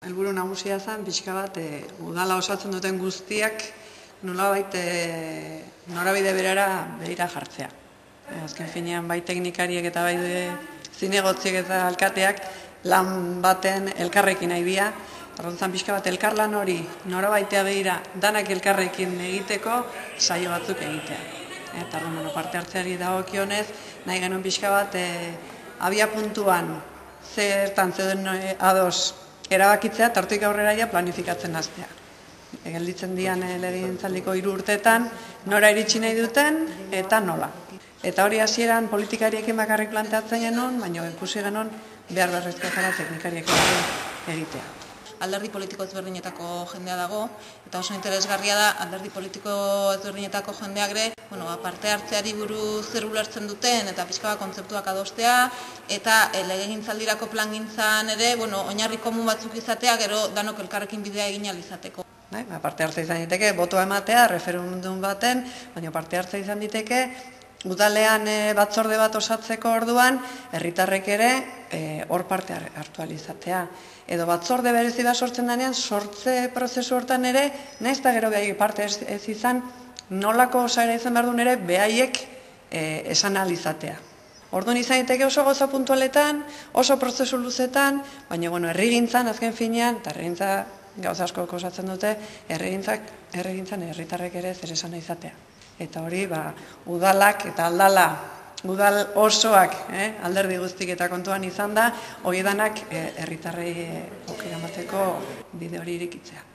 Helburu nagusia zen, pixka bat, udala osatzen duten guztiak nolabait norabide berara begira jartzea. Azken finean, bai teknikariek eta bai zinegotziek eta alkateak lan baten elkarrekin nahi dira. Arrontzan pixka bat, elkarlan hori norabaitea begira danak elkarrekin egiteko saio batzuk egitea. Eta parte hartzeari dagokionez, nahi genuen pixka bat, abia puntuan zertan zeuden ados erabakitzea, tartuik aurrera ja planifikatzen hastea. Gelditzen dian legegintzaldiko 3 urteetan, nora iritsi nahi duten eta nola. Eta hori hasieran politikariekin bakarrik planteatzen genuen, baina ikusi genuen behar beharrezkoa zela teknikariekin egitea. Alderdi politiko ezberdinetako jendea dago, eta oso interesgarria da alderdi politiko ezberdinetako jendeak ere, parte hartzeari buruz zer ulertzen duten eta pixka bat kontzeptuak adostea, eta legegintzaldirako plangintzan ere, oinarri komun batzuk izatea, gero danok elkarrekin bidea egin ahal izateko. Parte hartza izan diteke, botoa ematea, referendum baten, baina parte hartza izan diteke, udalean batzorde bat osatzeko orduan, herritarrek ere hor parte hartu ahal izatea. Edo batzorde berezi bat sortzen denean, sortze prozesu hortan ere, nahiz eta gero behaiek parte ez izan, nolako osaera izan behar duen ere, behaiek esan ahal izatea. Orduan izan diteke oso gauza puntualetan, oso prozesu luzetan, baina herrigintzan, azken finean, eta herrigintza gauza asko osatzen dute, herrigintzan herritarrek ere zer esan izatea. Eta hori, udalak eta udal osoak, alderdi guztik eta kontuan izan da, hori danak herritarrei aukera emateko bide hori irikitzea.